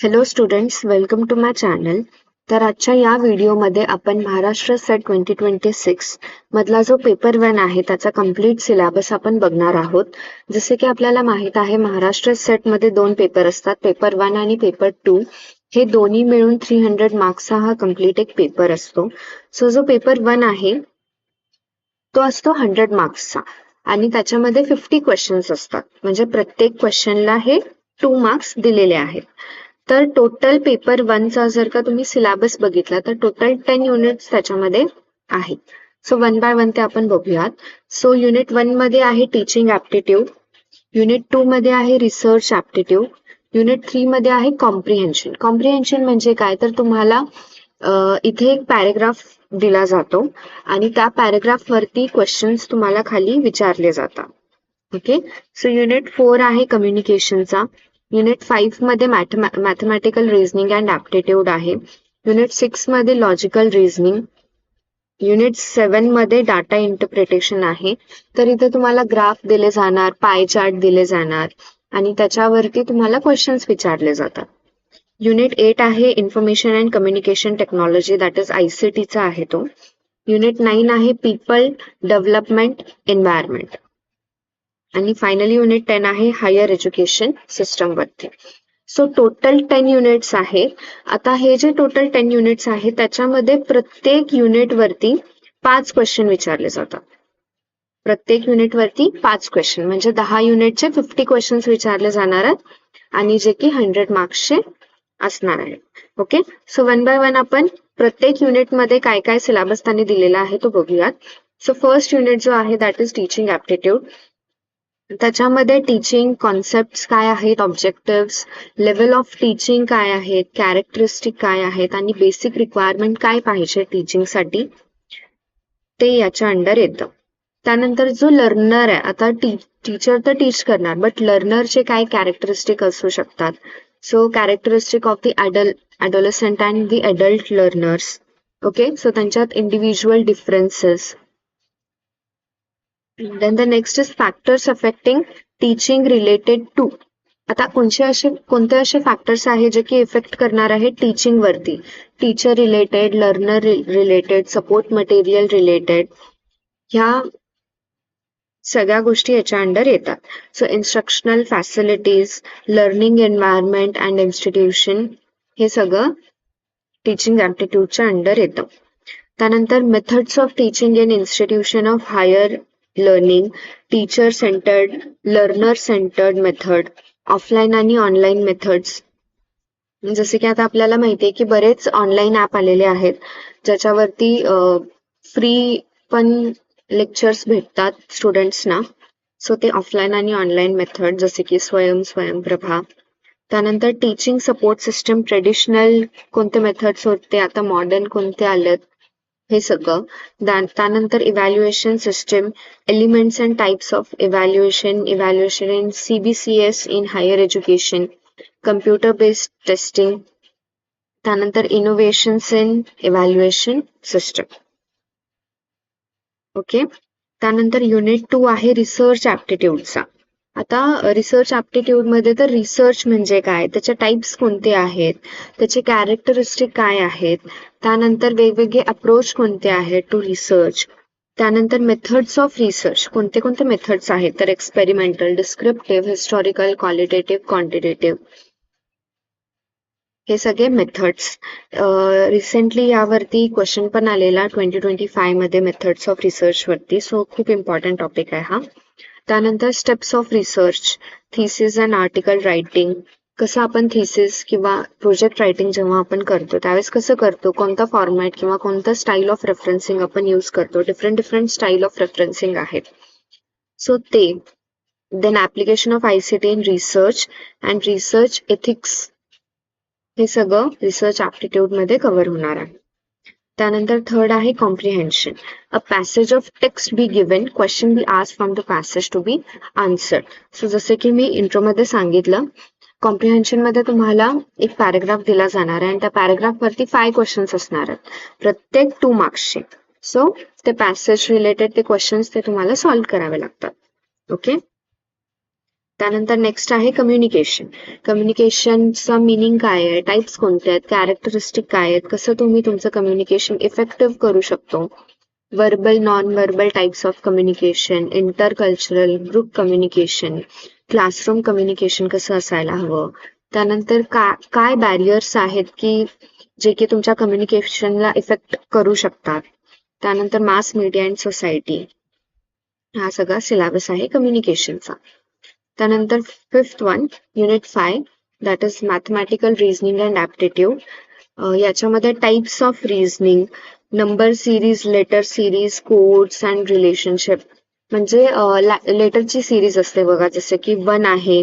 Hello students, welcome to my channel. तर आजच्या या व्हिडिओमध्ये आपण महाराष्ट्र सेट 2026 मधला जो पेपर 1 आहे त्याचा कम्प्लीट सिलेबस आपण बघणार आहोत. जसे की आपल्याला माहित आहे, महाराष्ट्र सेटमध्ये 2 पेपर असतात, पेपर 1 आणि पेपर 2. हे दोन्ही मिळून 300 मार्क्सचा हा कम्प्लीट एक पेपर असतो. सो जो पेपर 1 आहे तो असतो 100 मार्क्सचा आणि त्याच्यामध्ये 50 क्वेश्चन्स असतात. म्हणजे प्रत्येक क्वेश्चनला हे 2 मार्क्स दिलेले आहेत. तर टोटल पेपर 1 चा जर का तुम्ही सिलेबस बघितला तर टोटल 10 युनिट्स त्याच्यामध्ये आहेत. सो वन बाय वन ते आपण बघूयात. सो युनिट 1 मध्ये आहे टीचिंग ऍप्टिट्यूड, युनिट 2 मध्ये आहे रिसर्च ऍप्टिट्यूड, युनिट 3 मध्ये आहे कॉम्प्रिहेन्शन. कॉम्प्रिहेन्शन म्हणजे काय, तर तुम्हाला इथे एक पॅरेग्राफ दिला जातो आणि त्या पॅरेग्राफ वरती क्वेश्चन्स तुम्हाला खाली विचारले जातात. ओके. सो युनिट 4 आहे कम्युनिकेशनचा, युनिट 5 मध्ये मॅथमॅटिकल रिझनिंग अँड ऍप्टिट्यूड आहे, युनिट 6 मध्ये लॉजिकल रिझनिंग, युनिट 7 मध्ये डाटा इंटरप्रिटेशन आहे. तर इथे तुम्हाला ग्राफ दिले जाणार, पाय चार्ट दिले जाणार आणि त्याच्यावरती तुम्हाला क्वेश्चन्स विचारले जातात. युनिट 8 आहे information and communication technology, that is ICT चा आहे तो. युनिट 9 आहे पीपल डेव्हलपमेंट एन्व्हायरमेंट आणि फायनली युनिट 10 आहे हायर एज्युकेशन सिस्टम वरती. सो टोटल 10 युनिट्स आहेत. आता हे जे टोटल 10 युनिट्स आहेत त्याच्यामध्ये प्रत्येक युनिट वरती 5 क्वेश्चन विचारले जातात. प्रत्येक युनिट वरती 5 क्वेश्चन म्हणजे 10 युनिटचे 50 क्वेश्चन्स विचारले जाणार आहेत आणि जे की 100 मार्क्सचे असणार आहेत. Okay. So one by one आपण प्रत्येक युनिट मध्ये काय काय सिलेबस त्यांनी दिलेला आहे तो बघूयात. सो फर्स्ट युनिट जो आहे दॅट इज टीचिंग ऍप्टिट्यूड. त्याच्यामध्ये टीचिंग कॉन्सेप्ट काय आहेत, ऑब्जेक्टिव्स, लेवल ऑफ टीचिंग काय आहेत, कॅरेक्टरिस्टिक काय आहेत आणि बेसिक रिक्वायरमेंट काय पाहिजे टीचिंगसाठी ते याच्या अंडर येतं. त्यानंतर जो लर्नर आहे, आता टीचर तर टीच करणार बट लर्नरचे काय कॅरेक्टरिस्टिक असू शकतात. So characteristic of the adolescent and the adult learners. Okay. So त्यांच्यात individual differences. Then the next is factors affecting teaching related to. आता कोणते असे फॅक्टर्स आहेत जे की इफेक्ट करणार आहे टीचिंग वरती. Teacher related, learner related, support material related, ह्या सगळ्या गोष्टी याच्या अंडर येतात. So instructional facilities, learning environment and institution, हे सगळं टीचिंग ऍप्टिट्यूडच्या अंडर येतं. त्यानंतर methods of teaching in institution of higher learning, teacher centred, learner centred method, offline आणि ऑनलाईन मेथड्स. जसे की आता आपल्याला माहितीये की बरेच ऑनलाईन ऍप आलेले आहेत ज्याच्यावरती फ्री पण लेक्चर्स भेटतात स्टुडंट्सना. सो ते ऑफलाईन आणि ऑनलाईन मेथड जसे की स्वयंप्रभा. त्यानंतर टीचिंग सपोर्ट सिस्टम, ट्रेडिशनल कोणते मेथड्स होते, आता मॉडर्न कोणते आलेत, हे सगळं. त्यानंतर evaluation system, elements and types of evaluation, evaluation in CBCS in higher education, computer based testing. त्यानंतर innovations in evaluation system. Okay. त्यानंतर युनिट 2 आहे रिसर्च ऍप्टिट्यूडचा. आता रिसर्च ऍप्टिट्यूड मध्ये तर रिसर्च म्हणजे काय, त्याचे टाइप्स कोणते आहेत, त्याचे कॅरेक्टरिस्टिक काय आहेत, त्यानंतर वेगवेगळे अप्रोच कोणते आहेत टू रिसर्च. त्यानंतर मेथड्स ऑफ रिसर्च, कोणते कोणते मेथड्स आहेत, तर experimental, descriptive, historical, qualitative, quantitative, हे सगळे मेथड्स. रिसेंटली यावरती क्वेश्चन पण आलेला 2025 मध्ये मेथड्स ऑफ रिसर्च वरती. सो खूप इम्पॉर्टंट टॉपिक आहे हा. त्यानंतर steps of research, thesis and article writing, कसं आपण थिसिस किंवा प्रोजेक्ट रायटिंग जेव्हा आपण करतो त्यावेळेस कसं करतो, कोणता फॉर्मॅट किंवा कोणतं स्टाईल ऑफ रेफरन्सिंग आपण यूज करतो, डिफरंट स्टाईल ऑफ रेफरन्सिंग आहेत. सो ते. Then application of ICT in research and research ethics, हे सगळं रिसर्च ऍप्टिट्यूड मध्ये कव्हर होणार आहे. त्यानंतर थर्ड आहे comprehension. A passage of text be given, question be asked from the passage to be answered. So जसे की मी इंट्रोमध्ये सांगितलं, कॉम्प्रिहेन्शन मध्ये तुम्हाला एक पॅराग्राफ दिला जाणार आहे आणि त्या पॅराग्राफ वरती 5 क्वेश्चन्स असणार आहेत, प्रत्येक 2 मार्क्सचे. सो ते पॅसेज रिलेटेड ते क्वेश्चन्स ते तुम्हाला सॉल्व्ह करावे लागतात. ओके. त्यानंतर नेक्स्ट आहे कम्युनिकेशन. कम्युनिकेशनचा मिनिंग काय आहे, टाइप्स कोणते आहेत, कॅरेक्टरिस्टिक काय आहेत, कसं तुम्ही तुमचं कम्युनिकेशन इफेक्टिव्ह करू शकतो, verbal non verbal types of communication, intercultural, group communication, classroom communication कसं असायला हवं, त्यानंतर काय बॅरियर्स आहेत की जे की तुमच्या कम्युनिकेशनला इफेक्ट करू शकतात, त्यानंतर मास मीडिया अँड सोसायटी, हा सगळा सिलेबस आहे कम्युनिकेशनचा. त्यानंतर fifth one, unit 5, that is mathematical reasoning and aptitude. याच्यामध्ये types of reasoning, number series, letter series, codes and relationship, म्हणजे लेटरची सिरीज असते बघा, जसं की 1 आहे,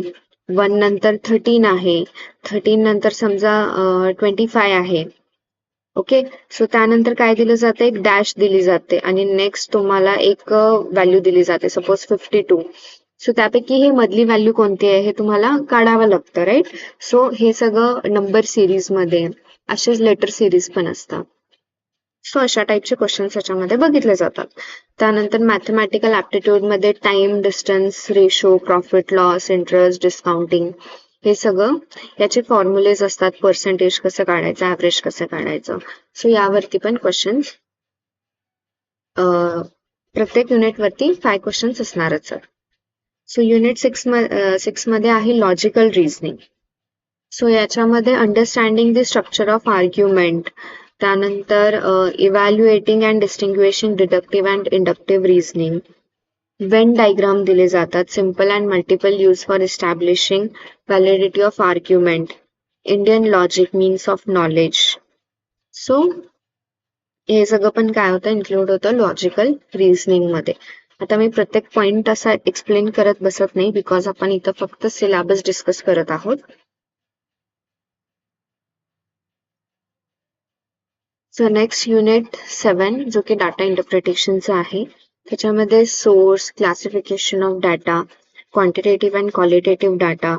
1 नंतर 13 आहे, 13 नंतर समजा 25 आहे. ओके, सो त्यानंतर काय दिलं जातं, एक डॅश दिली जाते आणि नेक्स्ट तुम्हाला एक व्हॅल्यू दिली जाते, सपोज 52. सो त्यापैकी हे मधली व्हॅल्यू कोणती आहे हे तुम्हाला काढावं लागतं, राईट. सो हे सगळं नंबर सिरीज मध्ये, असेच लेटर सिरीज पण असतात. सो अशा टाईपचे क्वेश्चन्स याच्यामध्ये बघितले जातात. त्यानंतर मॅथमॅटिकल ॲप्टिट्यूड मध्ये time, distance, ratio, profit loss, interest, discounting, हे सगळं याचे फॉर्म्युलेज असतात, पर्सेंटेज कसं काढायचं, ॲव्हरेज कसं काढायचं. सो यावरती पण क्वेश्चन्स प्रत्येक युनिटवरती 5 क्वेश्चन्स असणारच सर. सो युनिट 6 मध्ये आहे लॉजिकल रिझनिंग. सो याच्यामध्ये understanding the structure of argument, त्यानंतर evaluating and distinguishing deductive and inductive reasoning, Venn diagram दिले जातात, simple and multiple use for establishing validity of argument, Indian logic, means of knowledge. So हे सगळं पण काय होतं, include होतं लॉजिकल रिझनिंग मध्ये. आता मी प्रत्येक पॉइंट असा एक्सप्लेन करत बसत नाही, बिकॉज आपण इथं फक्त सिलेबस डिस्कस करत आहोत. सो नेक्स्ट युनिट 7 जो की डाटा इंटरप्रिटेशनचा आहे, त्याच्यामध्ये source, classification of data, quantitative and qualitative data,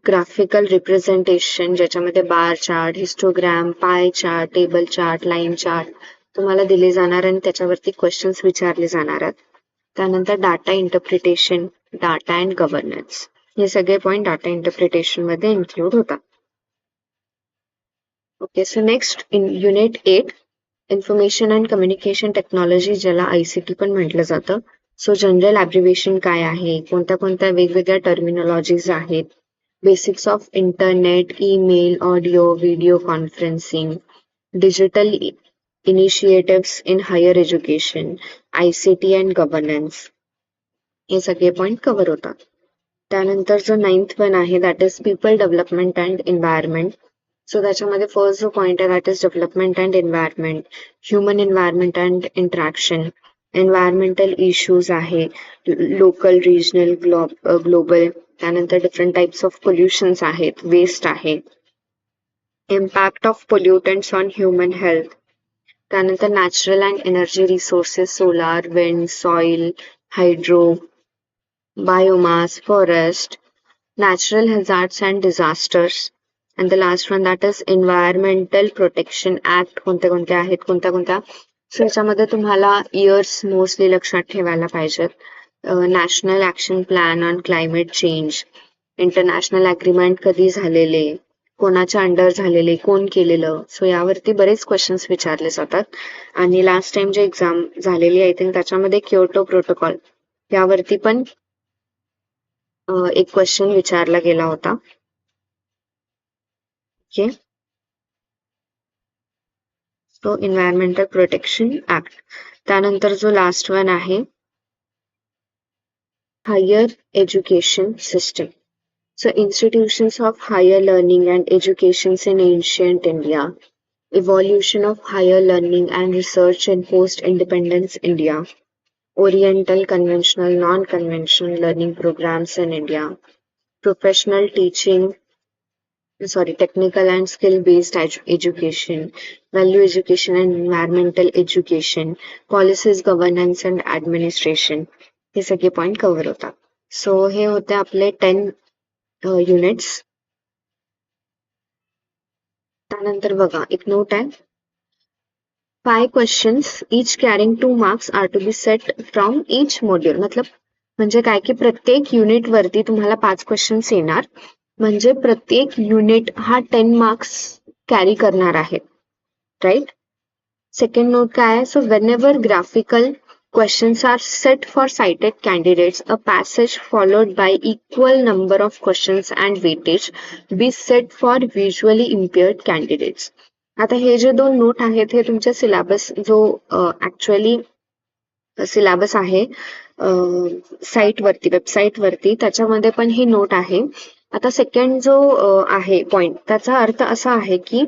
graphical representation ज्याच्यामध्ये bar chart, histogram, pie chart, table chart, line chart तुम्हाला दिले जाणार आणि त्याच्यावरती क्वेश्चन्स विचारले जाणार आहेत. त्यानंतर data interpretation, data and governance, हे सगळे पॉइंट डाटा इंटरप्रिटेशन मध्ये इन्क्लूड होतात. Okay, so next in unit 8, information and communication technology, ज्याला ICT पण म्हटलं जातं. सो जनरल ॲब्रिव्हिएशन काय आहे, कोणत्या कोणत्या वेगवेगळ्या टर्मिनॉलॉजीज आहेत, basics of internet, email, audio, video conferencing, digital initiatives in higher education, ICT and governance, हे सगळे पॉइंट कव्हर होतात. त्यानंतर जो 9th वन आहे, that is people development and environment. So त्याच्यामध्ये फर्स्ट जो पॉइंट आहे, that is development and environment, human environment and interaction, environmental issues आहे, लोकल, रिजनल, ग्लोबल. त्यानंतर डिफरंट टाइप्स ऑफ पोल्युशन्स आहेत, वेस्ट आहे, impact of pollutants on human health. त्यानंतर natural and energy resources, solar, wind, soil, hydro, biomass, forest, natural hazards and disasters. And the last one, that is Environmental Protection Act. कोणत्या कोणत्या आहेत, कोणत्या कोणत्या. So याच्यामध्ये तुम्हाला years mostly लक्षात ठेवायला पाहिजेत. National action plan on climate change, international agreement कधी झालेले, कोणाच्या अंडर झालेले, कोण केलेलं. सो यावरती बरेच क्वेश्चन्स विचारले जातात. आणि लास्ट टाइम जे एक्झाम झालेली आय थिंक त्याच्यामध्ये क्योटो प्रोटोकॉल यावरती पण एक क्वेश्चन विचारला गेला होता. Okay, so environmental protection act. त्यानंतर जो लास्ट वन आहे, higher education system. So institutions of higher learning and educations in ancient India, evolution of higher learning and research in post independence India, Oriental conventional, non-conventional learning programs in India, professional teaching, technical and skill-based education, value education and environmental education, policies, governance and administration. हे सगळे point cover होतात. So हे होते आपले 10 units. त्यानंतर बघा एक note आहे, 5 questions each carrying 2 marks are to be set from each module. मतलब म्हणजे काय की प्रत्येक युनिट वरती तुम्हाला 5 क्वेश्चन्स येणार, म्हणजे प्रत्येक युनिट हा 10 मार्क्स कॅरी करणार आहे, राईट. सेकंड नोट काय आहे, so when ever graphical questions are set for cited candidates, a passage followed by equal number of questions and weightage be set for visually impaired candidates. आता हे जे 2 note आहेत हे तुमच्या सिलेबस जो actually syllabus आहे साईट वरती, website वरती, त्याच्यामध्ये पण ही नोट आहे. आता सेकंड जो आहे पॉइंट, त्याचा अर्थ असा आहे की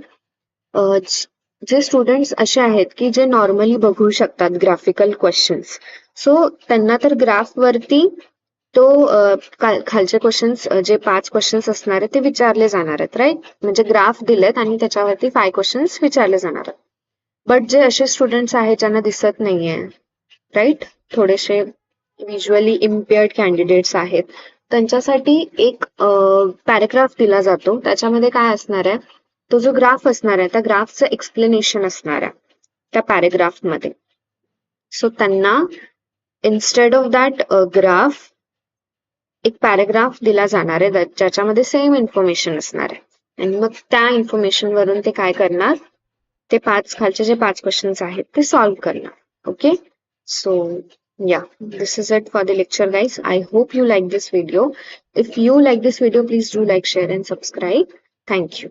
जे स्टुडंट्स असे आहेत की जे नॉर्मली बघू शकतात ग्राफिकल क्वेश्चन्स, सो त्यांना तर ग्राफ वरती तो खालचे क्वेश्चन्स जे 5 क्वेश्चन्स असणार आहेत ते विचारले जाणार आहेत, राईट. म्हणजे ग्राफ दिलेत आणि त्याच्यावरती 5 क्वेश्चन्स विचारले जाणार आहेत. बट जे असे स्टुडंट्स आहेत ज्यांना दिसत नाहीये, राईट, थोडेसे व्हिज्युअली इम्पेअर्ड कॅन्डिडेट्स आहेत, त्यांच्यासाठी एक पॅराग्राफ दिला जातो. त्याच्यामध्ये काय असणार आहे, तो जो ग्राफ असणार आहे त्या ग्राफचं एक्सप्लेनेशन असणार आहे त्या पॅराग्राफ मध्ये. सो त्यांना इन्स्टेड ऑफ दॅट ग्राफ एक पॅराग्राफ दिला जाणार आहे ज्याच्यामध्ये सेम इन्फॉर्मेशन असणार आहे, आणि मग त्या इन्फॉर्मेशन वरून ते काय करणार, ते खालचे जे 5 क्वेश्चन्स आहेत ते सॉल्व्ह करणार. Okay, so yeah, this is it for the lecture, guys. I hope you like this video. If you like this video, please do like, share and subscribe. Thank you.